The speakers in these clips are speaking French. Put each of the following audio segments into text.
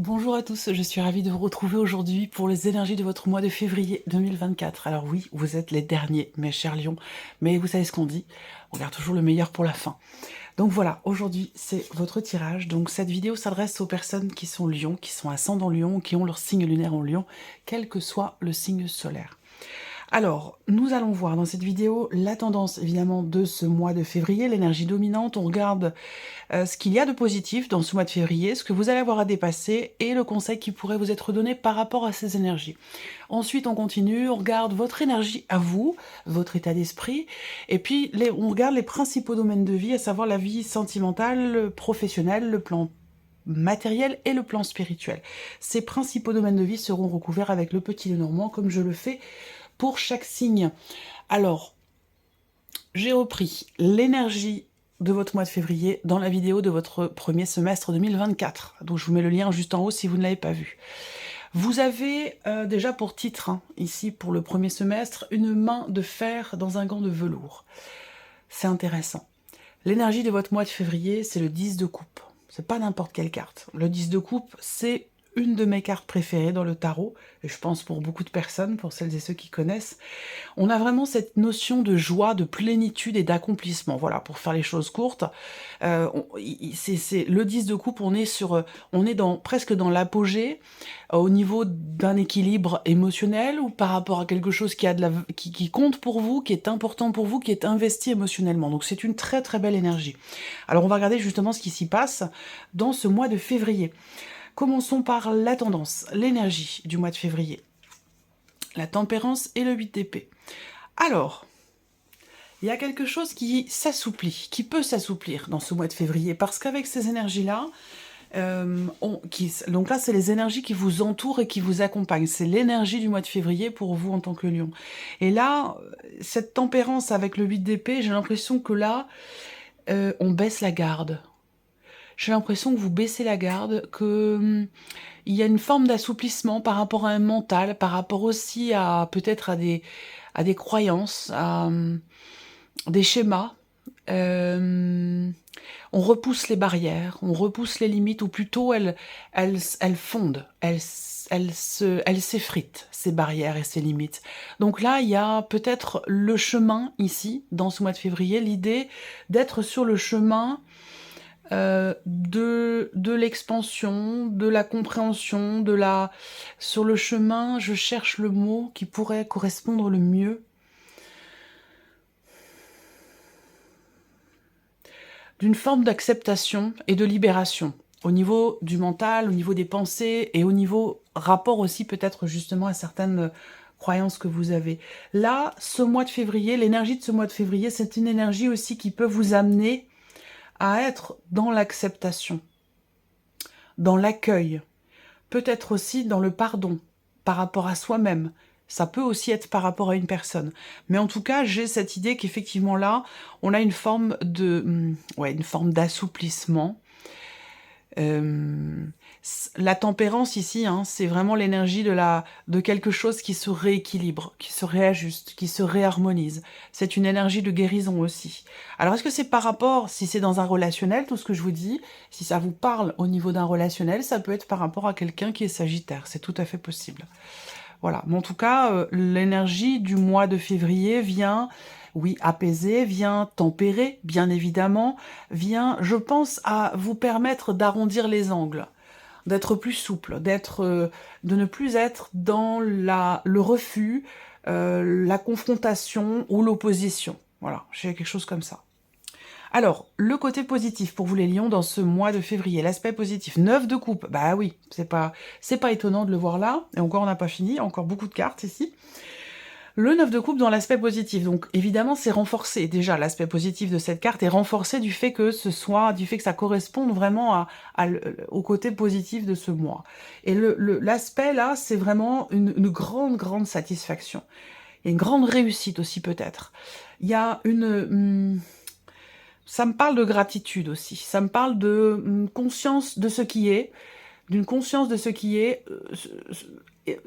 Bonjour à tous, je suis ravie de vous retrouver aujourd'hui pour les énergies de votre mois de février 2024. Alors oui, vous êtes les derniers, mes chers lions, mais vous savez ce qu'on dit, on garde toujours le meilleur pour la fin. Donc voilà, aujourd'hui c'est votre tirage. Donc cette vidéo s'adresse aux personnes qui sont lions, qui sont ascendant lion, qui ont leur signe lunaire en lion, quel que soit le signe solaire. Alors, nous allons voir dans cette vidéo la tendance évidemment de ce mois de février, l'énergie dominante. On regarde ce qu'il y a de positif dans ce mois de février, ce que vous allez avoir à dépasser et le conseil qui pourrait vous être donné par rapport à ces énergies. Ensuite, on continue, on regarde votre énergie à vous, votre état d'esprit, et puis on regarde les principaux domaines de vie, à savoir la vie sentimentale, professionnelle, le plan matériel et le plan spirituel. Ces principaux domaines de vie seront recouverts avec le petit Lenormand, comme je le fais pour chaque signe. Alors, j'ai repris l'énergie de votre mois de février dans la vidéo de votre premier semestre 2024. Donc je vous mets le lien juste en haut si vous ne l'avez pas vu. Vous avez déjà pour titre, ici pour le premier semestre, une main de fer dans un gant de velours. C'est intéressant. L'énergie de votre mois de février, c'est le 10 de coupe. C'est pas n'importe quelle carte. Le 10 de coupe, c'est une de mes cartes préférées dans le tarot, et je pense pour beaucoup de personnes, pour celles et ceux qui connaissent. On a vraiment cette notion de joie, de plénitude et d'accomplissement. Voilà, pour faire les choses courtes, c'est le 10 de coupe, on est presque dans l'apogée, au niveau d'un équilibre émotionnel ou par rapport à quelque chose qui compte pour vous, qui est important pour vous, qui est investi émotionnellement. Donc c'est une très très belle énergie. Alors on va regarder justement ce qui s'y passe dans ce mois de février. Commençons par la tendance, l'énergie du mois de février. La tempérance et le 8 d'épée. Alors, il y a quelque chose qui s'assouplit, qui peut s'assouplir dans ce mois de février, parce qu'avec ces énergies-là, donc là, c'est les énergies qui vous entourent et qui vous accompagnent. C'est l'énergie du mois de février pour vous en tant que lion. Et là, cette tempérance avec le 8 d'épée, j'ai l'impression que là, on baisse la garde. J'ai l'impression que vous baissez la garde, que il y a une forme d'assouplissement par rapport à un mental, par rapport aussi à peut-être à des croyances, à des schémas. On repousse les barrières, on repousse les limites, ou plutôt elles fondent, elles s'effritent, ces barrières et ces limites. Donc là, il y a peut-être le chemin ici, dans ce mois de février, l'idée d'être sur le chemin de l'expansion, de la compréhension, sur le chemin, je cherche le mot qui pourrait correspondre le mieux. D'une forme d'acceptation et de libération, au niveau du mental, au niveau des pensées, et au niveau rapport aussi peut-être justement à certaines croyances que vous avez. Là, ce mois de février, l'énergie de ce mois de février, c'est une énergie aussi qui peut vous amener à être dans l'acceptation, dans l'accueil, peut-être aussi dans le pardon par rapport à soi-même. Ça peut aussi être par rapport à une personne. Mais en tout cas, j'ai cette idée qu'effectivement là, on a une forme d'assouplissement. La tempérance ici, c'est vraiment l'énergie de quelque chose qui se rééquilibre, qui se réajuste, qui se réharmonise. C'est une énergie de guérison aussi. Alors est-ce que c'est par rapport, si c'est dans un relationnel, tout ce que je vous dis, si ça vous parle au niveau d'un relationnel, ça peut être par rapport à quelqu'un qui est sagittaire, c'est tout à fait possible. Voilà, mais en tout cas, l'énergie du mois de février vient, oui, apaiser, vient tempérer, bien évidemment, vient, je pense, à vous permettre d'arrondir les angles, d'être plus souple, de ne plus être dans le refus, la confrontation ou l'opposition. Voilà, j'ai quelque chose comme ça. Alors, le côté positif pour vous les lions dans ce mois de février, l'aspect positif, 9 de coupe, bah oui, c'est pas étonnant de le voir là, et encore on n'a pas fini, encore beaucoup de cartes ici. Le 9 de coupe dans l'aspect positif, donc évidemment c'est renforcé, déjà l'aspect positif de cette carte est renforcé du fait que ça corresponde vraiment au côté positif de ce mois. Et l'aspect là, c'est vraiment une grande satisfaction, et une grande réussite aussi peut-être. Il y a ça me parle de gratitude aussi, ça me parle de conscience de ce qui est, d'une conscience de ce qui est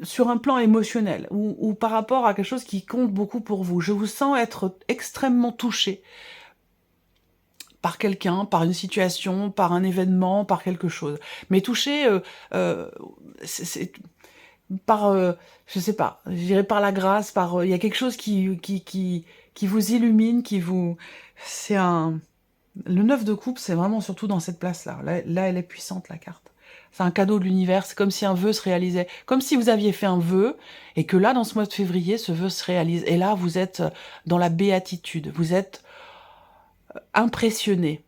sur un plan émotionnel, ou par rapport à quelque chose qui compte beaucoup pour vous. Je vous sens être extrêmement touché par quelqu'un, par une situation, par un événement, par quelque chose. Mais touché, c'est par, je sais pas, je dirais par la grâce, par, il y a quelque chose qui vous illumine, qui vous... C'est un... Le 9 de coupe, c'est vraiment surtout dans cette place-là. Là, elle est puissante, la carte. C'est un cadeau de l'univers, c'est comme si un vœu se réalisait. Comme si vous aviez fait un vœu, et que là, dans ce mois de février, ce vœu se réalise. Et là, vous êtes dans la béatitude, vous êtes impressionné,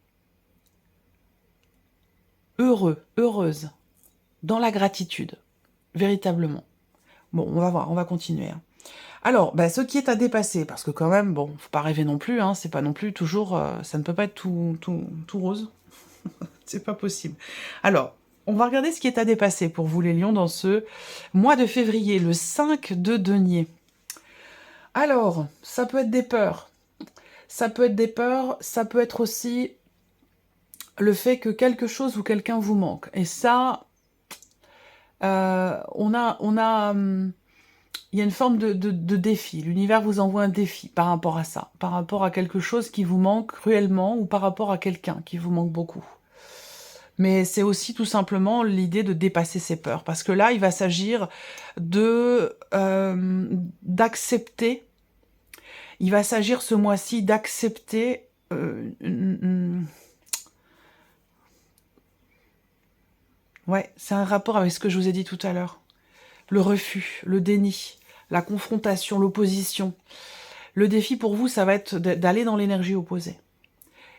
heureux, heureuse, dans la gratitude, véritablement. Bon, on va voir, on va continuer. Hein. Alors, ce qui est à dépasser, parce que quand même, bon, faut pas rêver non plus, hein, c'est pas non plus toujours, ça ne peut pas être tout rose, c'est pas possible. Alors, on va regarder ce qui est à dépasser pour vous les lions dans ce mois de février, le 5 de denier. Alors, ça peut être des peurs, ça peut être des peurs, ça peut être aussi le fait que quelque chose ou quelqu'un vous manque. Et ça, il y a une forme de défi. L'univers vous envoie un défi par rapport à ça, par rapport à quelque chose qui vous manque cruellement ou par rapport à quelqu'un qui vous manque beaucoup. Mais c'est aussi tout simplement l'idée de dépasser ses peurs. Parce que là, il va s'agir d'accepter, il va s'agir ce mois-ci d'accepter ouais, c'est un rapport avec ce que je vous ai dit tout à l'heure. Le refus, le déni, la confrontation, l'opposition. Le défi pour vous, ça va être d'aller dans l'énergie opposée.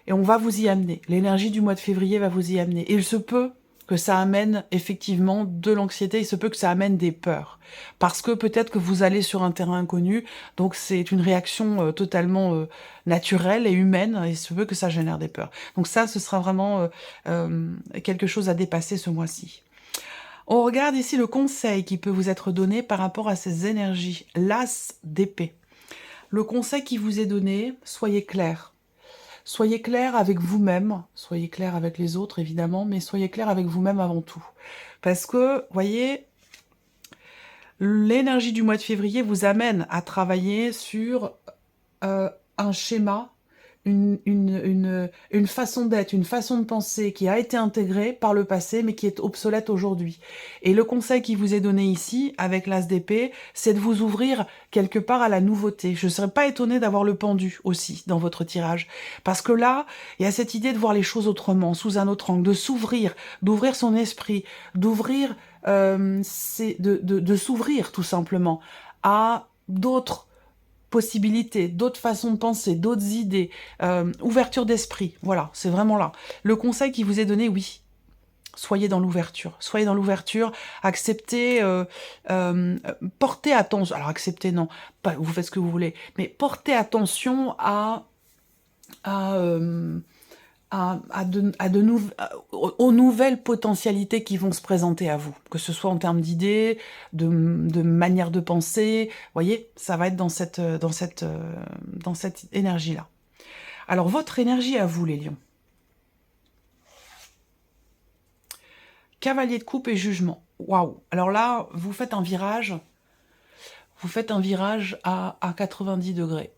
Et on va vous y amener. L'énergie du mois de février va vous y amener. Et il se peut que ça amène effectivement de l'anxiété, il se peut que ça amène des peurs. Parce que peut-être que vous allez sur un terrain inconnu, donc c'est une réaction totalement naturelle et humaine, et il se peut que ça génère des peurs. Donc ça, ce sera vraiment quelque chose à dépasser ce mois-ci. On regarde ici le conseil qui peut vous être donné par rapport à ces énergies. L'as d'épée. Le conseil qui vous est donné, soyez clair. Soyez clair avec vous-même, soyez clair avec les autres évidemment, mais soyez clair avec vous-même avant tout. Parce que, voyez, l'énergie du mois de février vous amène à travailler sur un schéma, une façon d'être, une façon de penser qui a été intégrée par le passé mais qui est obsolète aujourd'hui. Et le conseil qui vous est donné ici, avec l'as d'épée, c'est de vous ouvrir quelque part à la nouveauté. Je ne serais pas étonnée d'avoir le pendu aussi dans votre tirage. Parce que là, il y a cette idée de voir les choses autrement, sous un autre angle, de s'ouvrir, d'ouvrir son esprit, d'ouvrir, de s'ouvrir tout simplement à d'autres possibilités, d'autres façons de penser, d'autres idées, ouverture d'esprit, voilà, c'est vraiment là. Le conseil qui vous est donné, oui, soyez dans l'ouverture, acceptez, portez attention, alors acceptez, non, pas, vous faites ce que vous voulez, mais portez attention aux nouvelles potentialités qui vont se présenter à vous, que ce soit en termes d'idées, de manière de penser, vous voyez, ça va être dans cette énergie-là. Alors, votre énergie à vous, les lions. Cavalier de coupe et jugement. Waouh! Alors là, vous faites un virage à 90 degrés.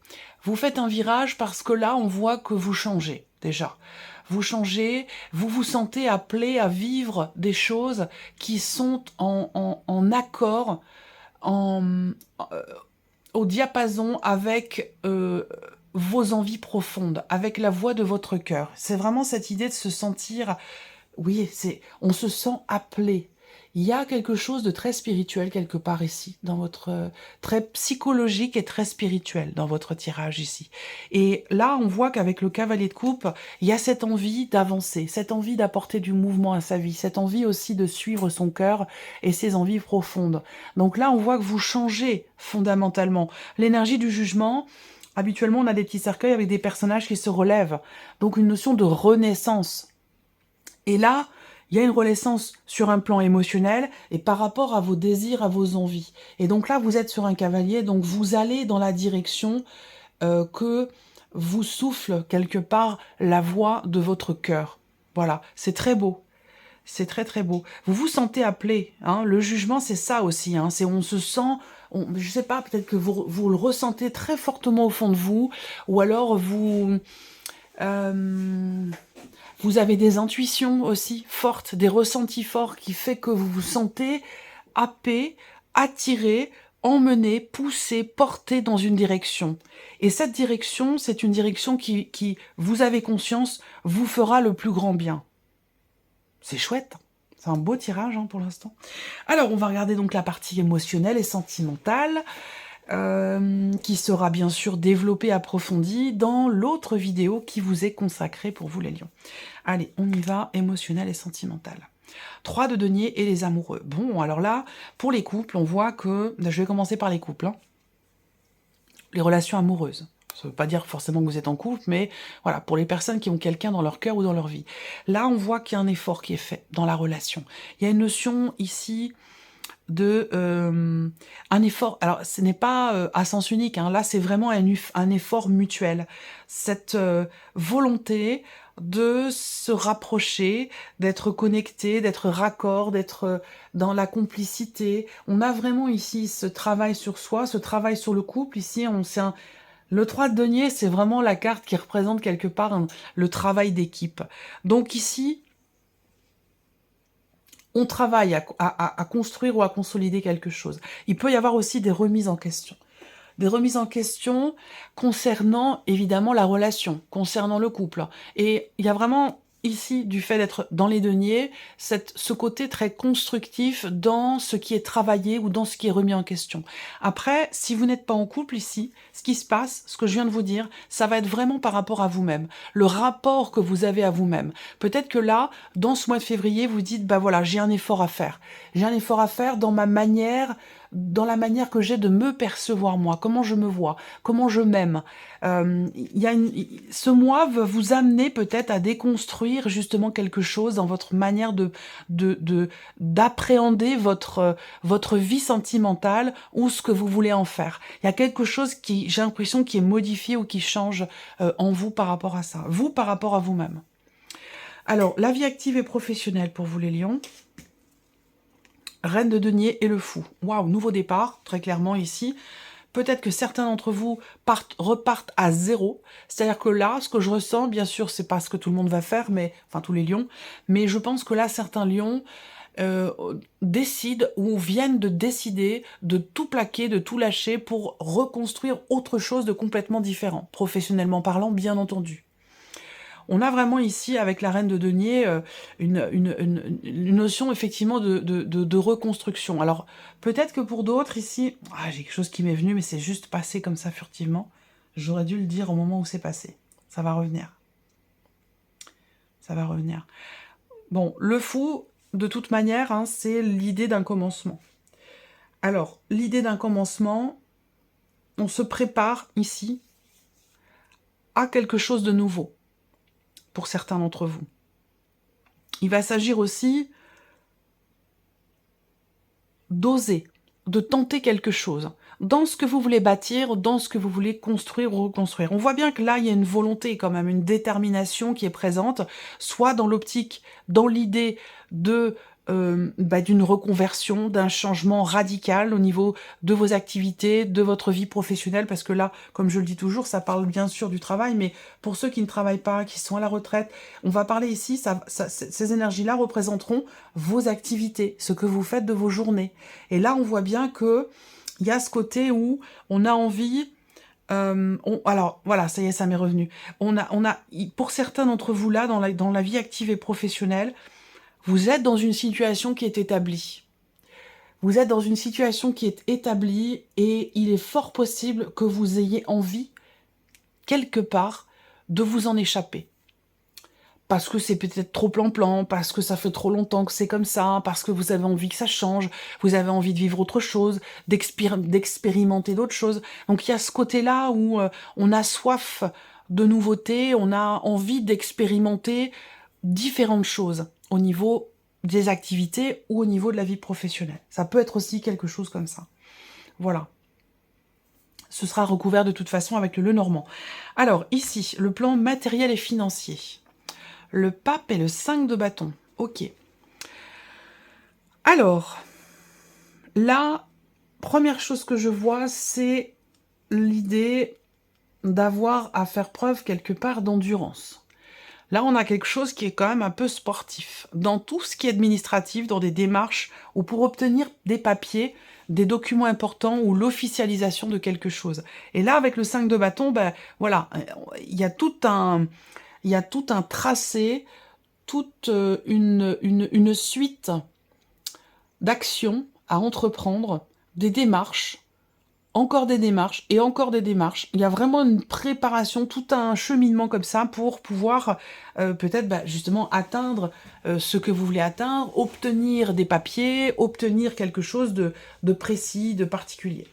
Vous faites un virage parce que là, on voit que vous changez, déjà. Vous changez, vous vous sentez appelé à vivre des choses qui sont en accord, au diapason avec vos envies profondes, avec la voix de votre cœur. C'est vraiment cette idée de se sentir... Oui, on se sent appelé. Il y a quelque chose de très spirituel quelque part ici, dans votre très psychologique et très spirituel dans votre tirage ici. Et là, on voit qu'avec le cavalier de coupe, il y a cette envie d'avancer, cette envie d'apporter du mouvement à sa vie, cette envie aussi de suivre son cœur et ses envies profondes. Donc là, on voit que vous changez fondamentalement. L'énergie du jugement, habituellement, on a des petits cercueils avec des personnages qui se relèvent. Donc une notion de renaissance. Et là, il y a une renaissance sur un plan émotionnel et par rapport à vos désirs, à vos envies. Et donc là, vous êtes sur un cavalier, donc vous allez dans la direction que vous souffle quelque part la voix de votre cœur. Voilà, c'est très beau. C'est très très beau. Vous vous sentez appelé. Hein. Le jugement, c'est ça aussi. Hein. C'est on se sent... je sais pas, peut-être que vous le ressentez très fortement au fond de vous, ou alors vous Vous avez des intuitions aussi fortes, des ressentis forts qui fait que vous vous sentez happé, attiré, emmené, poussé, porté dans une direction. Et cette direction, c'est une direction qui, vous avez conscience, vous fera le plus grand bien. C'est chouette. C'est un beau tirage pour l'instant. Alors, on va regarder donc la partie émotionnelle et sentimentale, qui sera bien sûr développée, approfondie dans l'autre vidéo qui vous est consacrée pour vous les lions. Allez, on y va, émotionnel et sentimental. 3 de denier et les amoureux. Bon, alors là, pour les couples, on voit que... Je vais commencer par les couples. Les relations amoureuses. Ça ne veut pas dire forcément que vous êtes en couple, mais voilà, pour les personnes qui ont quelqu'un dans leur cœur ou dans leur vie. Là, on voit qu'il y a un effort qui est fait dans la relation. Il y a une notion ici de un effort. Alors, ce n'est pas à sens unique. Là, c'est vraiment un effort mutuel. Cette volonté de se rapprocher, d'être connecté, d'être raccord, d'être dans la complicité. On a vraiment ici ce travail sur soi, ce travail sur le couple. Ici, le 3 de denier, c'est vraiment la carte qui représente quelque part le travail d'équipe. Donc ici, on travaille à construire ou à consolider quelque chose. Il peut y avoir aussi des remises en question. Des remises en question concernant, évidemment, la relation, concernant le couple. Et il y a vraiment, ici, du fait d'être dans les deniers, ce côté très constructif dans ce qui est travaillé ou dans ce qui est remis en question. Après, si vous n'êtes pas en couple ici, ce qui se passe, ce que je viens de vous dire, ça va être vraiment par rapport à vous-même, le rapport que vous avez à vous-même. Peut-être que là, dans ce mois de février, vous dites, bah voilà, j'ai un effort à faire. J'ai un effort à faire dans ma manière, dans la manière que j'ai de me percevoir moi, comment je me vois, comment je m'aime. Ce mois va vous amener peut-être à déconstruire justement quelque chose dans votre manière d'appréhender votre vie sentimentale ou ce que vous voulez en faire. Il y a quelque chose qui, j'ai l'impression, qui est modifié ou qui change en vous par rapport à ça, vous par rapport à vous-même. Alors, la vie active et professionnelle pour vous les lions. Reine de denier et le fou. Waouh, nouveau départ, très clairement ici. Peut-être que certains d'entre vous repartent à zéro. C'est-à-dire que là, ce que je ressens, bien sûr, c'est pas ce que tout le monde va faire, mais enfin tous les lions, mais je pense que là, certains lions décident ou viennent de décider de tout plaquer, de tout lâcher pour reconstruire autre chose de complètement différent, professionnellement parlant, bien entendu. On a vraiment ici, avec la reine de denier, une notion effectivement de reconstruction. Alors, peut-être que pour d'autres ici, j'ai quelque chose qui m'est venu, mais c'est juste passé comme ça furtivement. J'aurais dû le dire au moment où c'est passé. Ça va revenir. Ça va revenir. Bon, le fou, de toute manière, c'est l'idée d'un commencement. Alors, l'idée d'un commencement, on se prépare ici à quelque chose de nouveau. Pour certains d'entre vous. Il va s'agir aussi d'oser, de tenter quelque chose, dans ce que vous voulez bâtir, dans ce que vous voulez construire ou reconstruire. On voit bien que là, il y a une volonté quand même, une détermination qui est présente, soit dans l'optique, dans l'idée d'une reconversion, d'un changement radical au niveau de vos activités, de votre vie professionnelle, parce que là, comme je le dis toujours, ça parle bien sûr du travail, mais pour ceux qui ne travaillent pas, qui sont à la retraite, on va parler ici, ces énergies-là représenteront vos activités, ce que vous faites de vos journées. Et là, on voit bien que il y a ce côté où on a envie... alors, voilà, ça y est, ça m'est revenu. Pour certains d'entre vous là, dans la vie active et professionnelle, vous êtes dans une situation qui est établie. Vous êtes dans une situation qui est établie et il est fort possible que vous ayez envie, quelque part, de vous en échapper. Parce que c'est peut-être trop plan-plan, parce que ça fait trop longtemps que c'est comme ça, parce que vous avez envie que ça change, vous avez envie de vivre autre chose, d'expérimenter d'autres choses. Donc il y a ce côté-là où on a soif de nouveautés, on a envie d'expérimenter différentes choses au niveau des activités ou au niveau de la vie professionnelle. Ça peut être aussi quelque chose comme ça. Voilà. Ce sera recouvert de toute façon avec le Lenormand. Alors ici, le plan matériel et financier. Le pape et le 5 de bâton. Ok. Alors, la première chose que je vois, c'est l'idée d'avoir à faire preuve quelque part d'endurance. Là, on a quelque chose qui est quand même un peu sportif. Dans tout ce qui est administratif, dans des démarches, ou pour obtenir des papiers, des documents importants, ou l'officialisation de quelque chose. Et là, avec le 5 de bâton, ben voilà, il y a tout un tracé, toute une suite d'actions à entreprendre, des démarches, encore des démarches et encore des démarches. Il y a vraiment une préparation, tout un cheminement comme ça pour pouvoir peut-être justement atteindre ce que vous voulez atteindre, obtenir des papiers, obtenir quelque chose de précis, de particulier.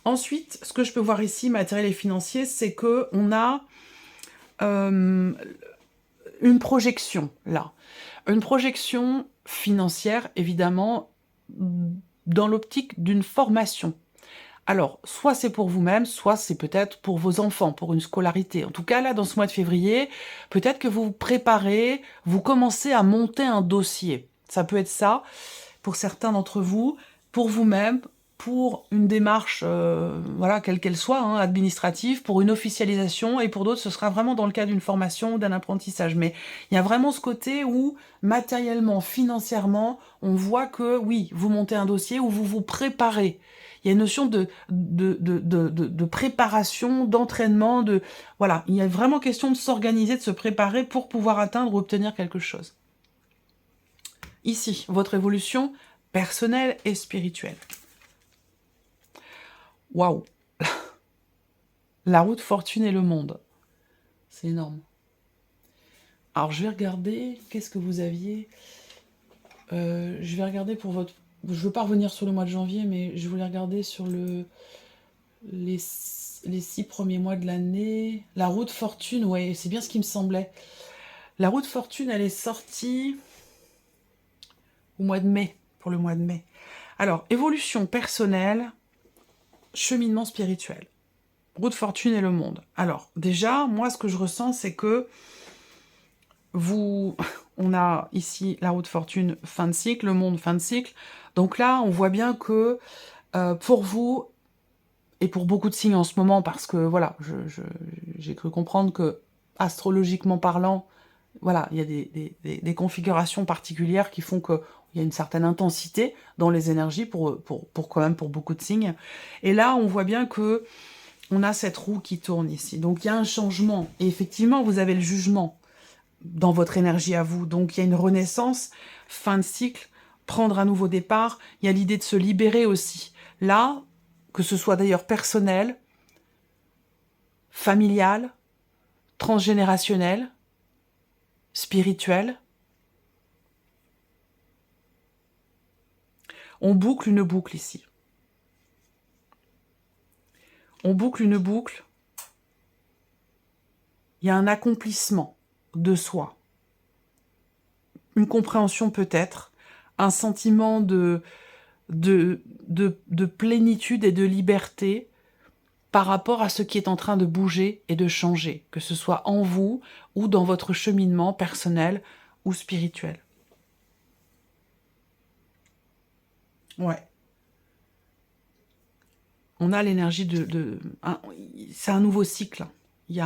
Ensuite, ce que je peux voir ici, matériel et financier, c'est que on a une projection là. Une projection financière, évidemment, dans l'optique d'une formation. Alors, soit c'est pour vous-même, soit c'est peut-être pour vos enfants, pour une scolarité. En tout cas, là, dans ce mois de février, peut-être que vous vous préparez, vous commencez à monter un dossier. Ça peut être ça, pour certains d'entre vous, pour vous-même, pour une démarche, voilà, quelle qu'elle soit, hein, administrative, pour une officialisation, et pour d'autres, ce sera vraiment dans le cadre d'une formation, d'un apprentissage. Mais il y a vraiment ce côté où, matériellement, financièrement, on voit que, oui, vous montez un dossier, où vous vous préparez. Il y a une notion de préparation, d'entraînement, voilà, il y a vraiment question de s'organiser, de se préparer pour pouvoir atteindre ou obtenir quelque chose. Ici, votre évolution personnelle et spirituelle. Waouh! La roue de fortune et le monde. C'est énorme. Alors, je vais regarder, qu'est-ce que vous aviez? Je vais regarder pour votre... Je ne veux pas revenir sur le mois de janvier, mais je voulais regarder sur les 6 premiers mois de l'année. La roue de fortune, ouais, c'est bien ce qui me semblait. La roue de fortune, elle est sortie au mois de mai, pour le mois de mai. Alors, évolution personnelle, cheminement spirituel. Roue de fortune et le monde. Alors, déjà, moi, ce que je ressens, c'est que on a ici la roue de fortune fin de cycle, le monde fin de cycle. Donc là, on voit bien que pour vous, et pour beaucoup de signes en ce moment, parce que voilà, j'ai cru comprendre que, astrologiquement parlant, voilà, il y a des configurations particulières qui font qu'il y a une certaine intensité dans les énergies pour quand même pour beaucoup de signes. Et là, on voit bien que on a cette roue qui tourne ici. Donc il y a un changement. Et effectivement, vous avez le jugement dans votre énergie à vous. Donc il y a une renaissance, fin de cycle, prendre un nouveau départ. Il y a l'idée de se libérer aussi. Là, que ce soit d'ailleurs personnel, familial, transgénérationnel, spirituel. On boucle une boucle ici. On boucle une boucle. Il y a un accomplissement de soi. Une compréhension peut-être, un sentiment de plénitude et de liberté par rapport à ce qui est en train de bouger et de changer, que ce soit en vous ou dans votre cheminement personnel ou spirituel. Ouais. On a l'énergie c'est un nouveau cycle. Je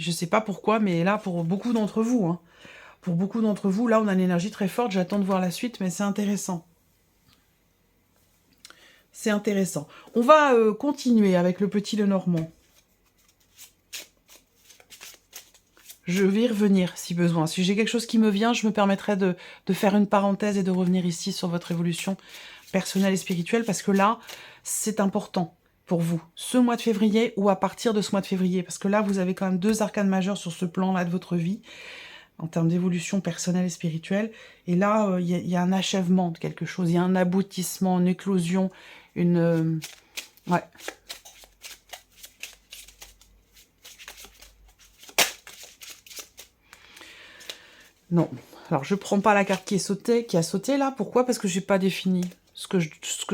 ne sais pas pourquoi, mais là, pour beaucoup d'entre vous, hein, pour beaucoup d'entre vous, là, on a une énergie très forte. J'attends de voir la suite, mais c'est intéressant. C'est intéressant. On va continuer avec le petit Lenormand. Je vais y revenir si besoin. Si j'ai quelque chose qui me vient, je me permettrai de faire une parenthèse et de revenir ici sur votre évolution personnelle et spirituelle, parce que là, c'est important pour vous, ce mois de février ou à partir de ce mois de février, parce que là, vous avez quand même 2 arcanes majeures sur ce plan-là de votre vie, en termes d'évolution personnelle et spirituelle. Et là, il y a un achèvement de quelque chose, il y a un aboutissement, une éclosion, ouais. Non. Alors, je prends pas la carte qui a sauté là. Pourquoi? Parce que j'ai pas défini ce que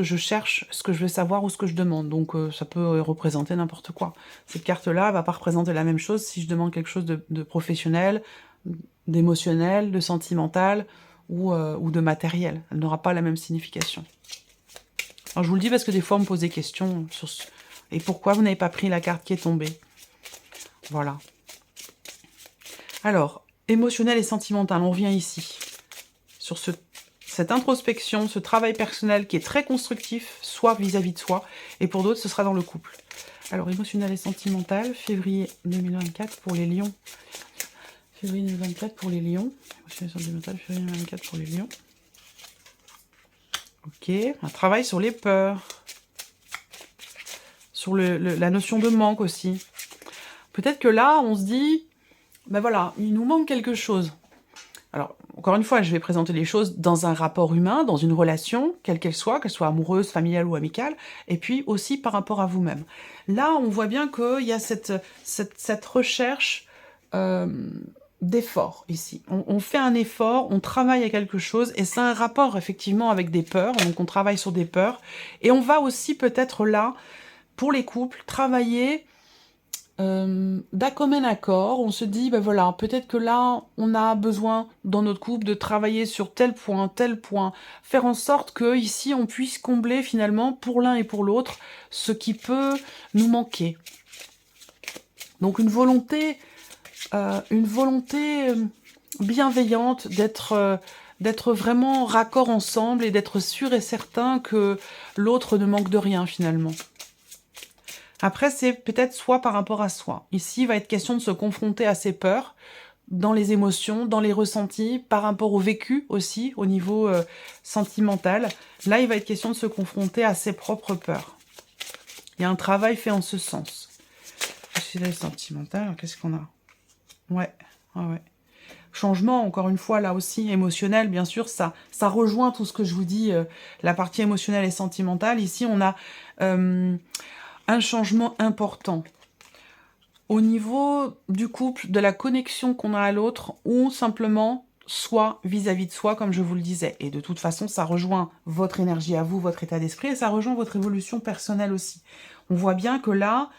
je cherche, ce que je veux savoir ou ce que je demande. Donc, ça peut représenter n'importe quoi. Cette carte-là va pas représenter la même chose si je demande quelque chose de professionnel, d'émotionnel, de sentimental ou de matériel. Elle n'aura pas la même signification. Alors, je vous le dis parce que des fois, on me pose des questions sur et pourquoi vous n'avez pas pris la carte qui est tombée. Voilà. Alors, émotionnel et sentimental, on revient ici. Sur cette introspection, ce travail personnel qui est très constructif, soit vis-à-vis de soi, et pour d'autres, ce sera dans le couple. Alors, émotionnel et sentimental, février 2024 pour les lions. Février 2024 pour les lions. Émotionnel et sentimental, février 2024 pour les lions. Ok, un travail sur les peurs. Sur la notion de manque aussi. Peut-être que là, on se dit, ben voilà, il nous manque quelque chose. Alors, encore une fois, je vais présenter les choses dans un rapport humain, dans une relation, quelle qu'elle soit amoureuse, familiale ou amicale, et puis aussi par rapport à vous-même. Là, on voit bien qu'il y a cette recherche d'effort ici. On fait un effort, on travaille à quelque chose, et c'est un rapport effectivement avec des peurs, donc on travaille sur des peurs, et on va aussi peut-être là, pour les couples, travailler d'un commun accord, on se dit, ben voilà, peut-être que là, on a besoin dans notre couple de travailler sur tel point, faire en sorte que ici on puisse combler finalement pour l'un et pour l'autre ce qui peut nous manquer. Donc une volonté bienveillante d'être vraiment raccord ensemble et d'être sûr et certain que l'autre ne manque de rien finalement. Après, c'est peut-être soit par rapport à soi. Ici, il va être question de se confronter à ses peurs, dans les émotions, dans les ressentis, par rapport au vécu aussi, au niveau sentimental. Là, il va être question de se confronter à ses propres peurs. Il y a un travail fait en ce sens. C'est sentimental, qu'est-ce qu'on a? Ouais. Changement, encore une fois, là aussi, émotionnel, bien sûr, ça rejoint tout ce que je vous dis, la partie émotionnelle et sentimentale. Ici, on a un changement important au niveau du couple, de la connexion qu'on a à l'autre, ou simplement soi vis-à-vis de soi, comme je vous le disais. Et de toute façon, ça rejoint votre énergie à vous, votre état d'esprit, et ça rejoint votre évolution personnelle aussi. On voit bien que là,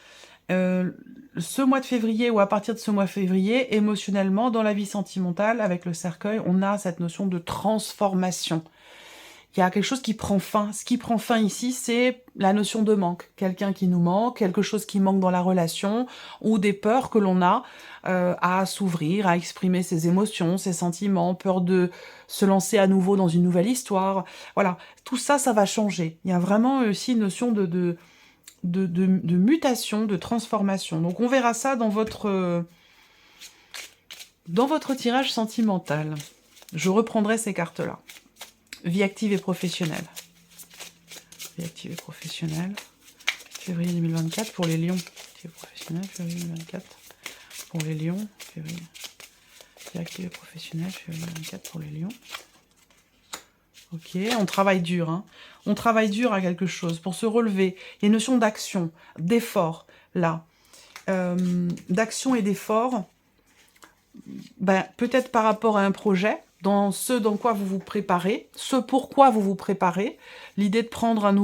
ce mois de février, ou à partir de ce mois de février, émotionnellement, dans la vie sentimentale, avec le cercueil, on a cette notion de transformation. Il y a quelque chose qui prend fin. Ce qui prend fin ici, c'est la notion de manque. Quelqu'un qui nous manque, quelque chose qui manque dans la relation, ou des peurs que l'on a à s'ouvrir, à exprimer ses émotions, ses sentiments, peur de se lancer à nouveau dans une nouvelle histoire. Voilà, tout ça, ça va changer. Il y a vraiment aussi une notion de mutation, de transformation. Donc on verra ça dans votre tirage sentimental. Je reprendrai ces cartes-là. Vie active et professionnelle. Vie active et professionnelle. Février 2024 pour les lions. Vie active et professionnelle, février 2024 pour les lions. Février. Vie active et professionnelle, février 2024 pour les lions. Ok, on travaille dur. Hein. On travaille dur à quelque chose pour se relever. Il y a une notion d'action, d'effort, là. D'action et d'effort. Ben, peut-être par rapport à un projet, dans ce dans quoi vous vous préparez, ce pourquoi vous vous préparez, l'idée de prendre une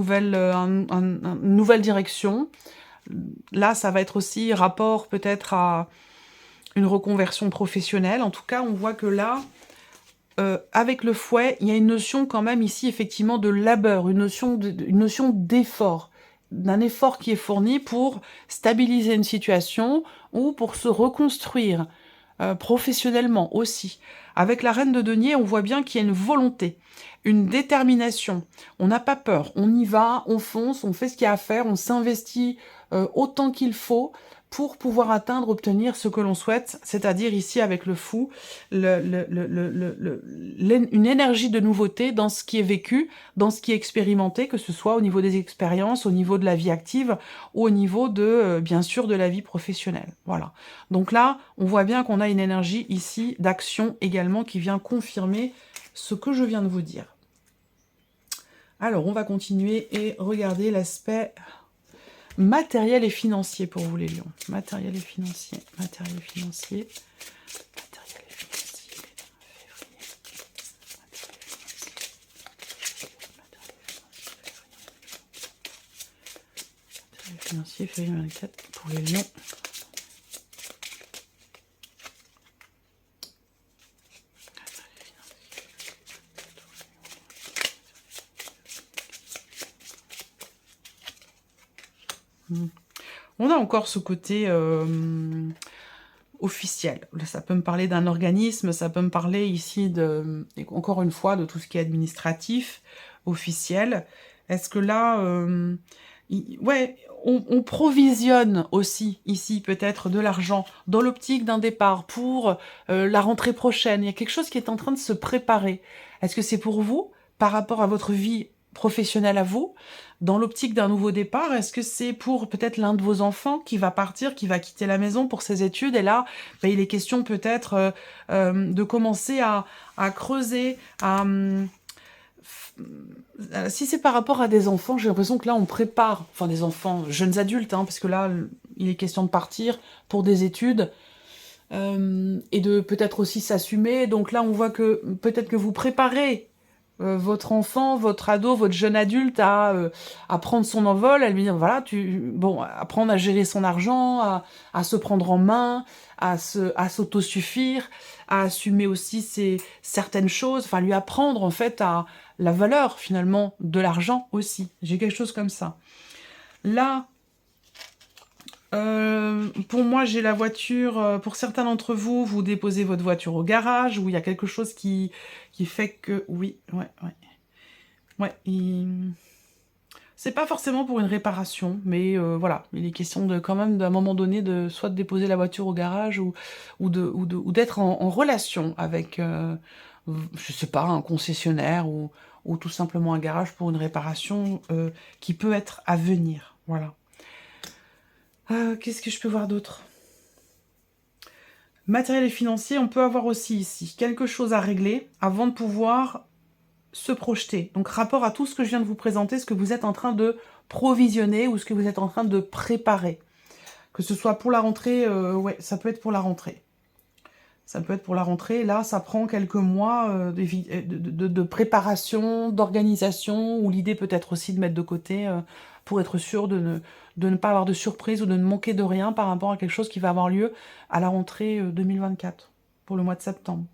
nouvelle direction. Là, ça va être aussi rapport peut-être à une reconversion professionnelle. En tout cas, on voit que là, avec le fouet, il y a une notion quand même ici, effectivement, de labeur, une notion d'effort, d'un effort qui est fourni pour stabiliser une situation ou pour se reconstruire professionnellement aussi. Avec la reine de denier, on voit bien qu'il y a une volonté, une détermination. On n'a pas peur, on y va, on fonce, on fait ce qu'il y a à faire, on s'investit autant qu'il faut pour pouvoir atteindre, obtenir ce que l'on souhaite, c'est-à-dire ici avec le fou, une énergie de nouveauté dans ce qui est vécu, dans ce qui est expérimenté, que ce soit au niveau des expériences, au niveau de la vie active, ou au niveau de, bien sûr, de la vie professionnelle. Voilà. Donc là, on voit bien qu'on a une énergie ici d'action également qui vient confirmer ce que je viens de vous dire. Alors, on va continuer et regarder l'aspect matériel et financier pour vous les lions. Matériel et financier. Matériel et financier. Matériel et financier. Matériel et financier, février 24 pour les lions. On a encore ce côté officiel. Là, ça peut me parler d'un organisme, ça peut me parler ici, encore une fois, de tout ce qui est administratif, officiel. Est-ce que là, ouais, on provisionne aussi ici peut-être de l'argent dans l'optique d'un départ pour la rentrée prochaine. Il y a quelque chose qui est en train de se préparer. Est-ce que c'est pour vous, par rapport à votre vie professionnelle à vous, dans l'optique d'un nouveau départ? Est-ce que c'est pour peut-être l'un de vos enfants qui va partir, qui va quitter la maison pour ses études? Et là, ben, il est question peut-être de commencer à creuser, si c'est par rapport à des enfants, j'ai l'impression que là, on prépare, enfin des enfants, jeunes adultes, hein, parce que là, il est question de partir pour des études, et de peut-être aussi s'assumer. Donc là, on voit que peut-être que vous préparez votre enfant, votre ado, votre jeune adulte à prendre son envol, à lui dire, voilà, bon, apprendre à gérer son argent, à se prendre en main, à s'autosuffire, à assumer aussi certaines choses, enfin lui apprendre en fait à la valeur finalement de l'argent aussi. J'ai quelque chose comme ça. Là, pour moi, j'ai la voiture. Pour certains d'entre vous, vous déposez votre voiture au garage, où il y a quelque chose qui fait que... Oui, ouais. Ouais, c'est pas forcément pour une réparation, mais voilà, il est question de quand même, d'un moment donné, de soit de déposer la voiture au garage, ou d'être en relation avec, je sais pas, un concessionnaire, ou tout simplement un garage pour une réparation qui peut être à venir. Voilà. Qu'est-ce que je peux voir d'autre? Matériel et financier, on peut avoir aussi ici quelque chose à régler avant de pouvoir se projeter. Donc rapport à tout ce que je viens de vous présenter, ce que vous êtes en train de provisionner ou ce que vous êtes en train de préparer. Que ce soit pour la rentrée, ouais, ça peut être pour la rentrée. Ça peut être pour la rentrée. Là, ça prend quelques mois de préparation, d'organisation, ou l'idée peut être aussi de mettre de côté pour être sûr de ne pas avoir de surprise ou de ne manquer de rien par rapport à quelque chose qui va avoir lieu à la rentrée 2024, pour le mois de septembre.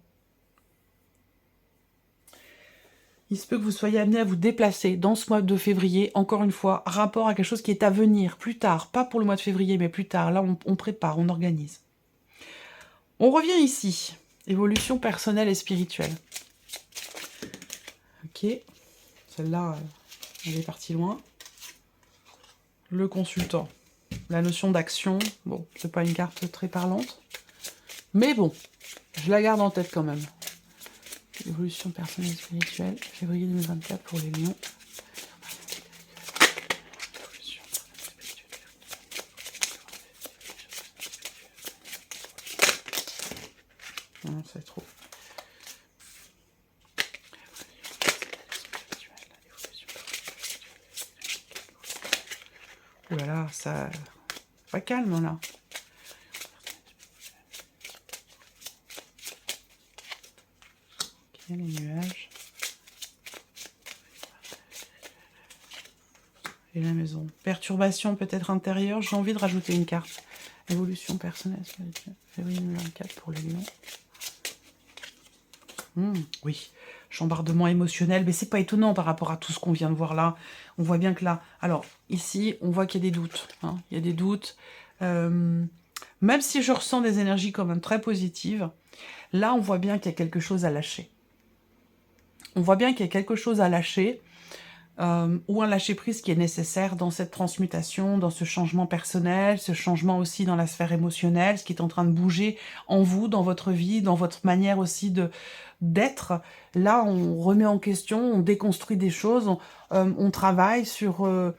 Il se peut que vous soyez amené à vous déplacer dans ce mois de février, encore une fois, rapport à quelque chose qui est à venir, plus tard, pas pour le mois de février, mais plus tard. Là, on prépare, on organise. On revient ici, évolution personnelle et spirituelle. Ok, celle-là, elle est partie loin. Le consultant, la notion d'action, bon, c'est pas une carte très parlante, mais bon, je la garde en tête quand même. Évolution personnelle et spirituelle, février 2024 pour les lions. Non, c'est trop. Oh là là, ça... Pas calme, là. Ok, les nuages. Et la maison. Perturbation peut-être intérieure. J'ai envie de rajouter une carte. Évolution personnelle, spirituelle. Février 2024 pour les lions. Oui, chambardement émotionnel, mais c'est pas étonnant par rapport à tout ce qu'on vient de voir là. On voit bien que là... Alors, ici, on voit qu'il y a des doutes. Hein. Il y a des doutes. Même si je ressens des énergies quand même très positives, là, on voit bien qu'il y a quelque chose à lâcher. On voit bien qu'il y a quelque chose à lâcher, ou un lâcher-prise qui est nécessaire dans cette transmutation, dans ce changement personnel, ce changement aussi dans la sphère émotionnelle, ce qui est en train de bouger en vous, dans votre vie, dans votre manière aussi d'être. Là, on remet en question, on déconstruit des choses, on travaille sur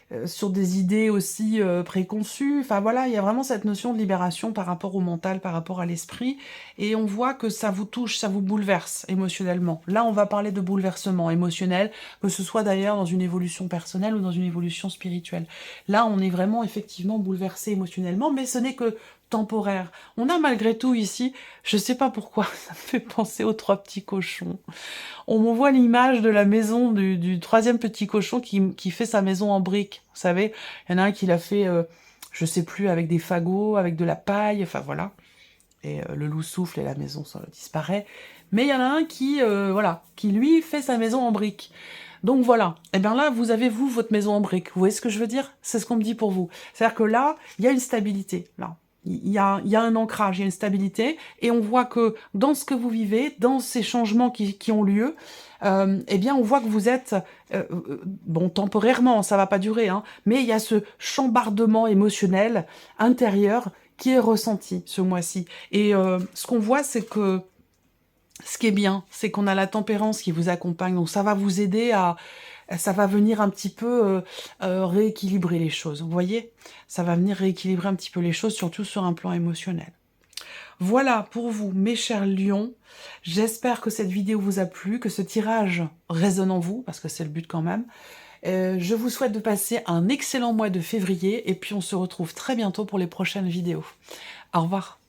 des idées aussi préconçues. Enfin voilà, il y a vraiment cette notion de libération par rapport au mental, par rapport à l'esprit. Et on voit que ça vous touche, ça vous bouleverse émotionnellement. Là, on va parler de bouleversement émotionnel, que ce soit d'ailleurs dans une évolution personnelle ou dans une évolution spirituelle. Là, on est vraiment effectivement bouleversé émotionnellement, mais ce n'est que temporaire. On a malgré tout ici, je sais pas pourquoi, ça me fait penser aux 3 petits cochons. On me voit l'image de la maison du 3e petit cochon qui fait sa maison en briques. Vous savez, il y en a un qui l'a fait, je sais plus, avec des fagots, avec de la paille, enfin voilà. Et le loup souffle et la maison ça disparaît. Mais il y en a un qui, voilà, qui lui fait sa maison en briques. Donc voilà, et bien là, vous avez, vous, votre maison en briques. Vous voyez ce que je veux dire? C'est ce qu'on me dit pour vous. C'est-à-dire que là, il y a une stabilité, là. il y a un ancrage, il y a une stabilité, et on voit que dans ce que vous vivez, dans ces changements qui ont lieu, eh bien, on voit que vous êtes, bon, temporairement, ça va pas durer, hein, mais il y a ce chambardement émotionnel intérieur qui est ressenti ce mois-ci. Et ce qu'on voit, c'est que ce qui est bien, c'est qu'on a la tempérance qui vous accompagne, donc ça va vous aider ça va venir un petit peu rééquilibrer les choses, vous voyez? Ça va venir rééquilibrer un petit peu les choses, surtout sur un plan émotionnel. Voilà pour vous, mes chers lions. J'espère que cette vidéo vous a plu, que ce tirage résonne en vous, parce que c'est le but quand même. Je vous souhaite de passer un excellent mois de février, et puis on se retrouve très bientôt pour les prochaines vidéos. Au revoir.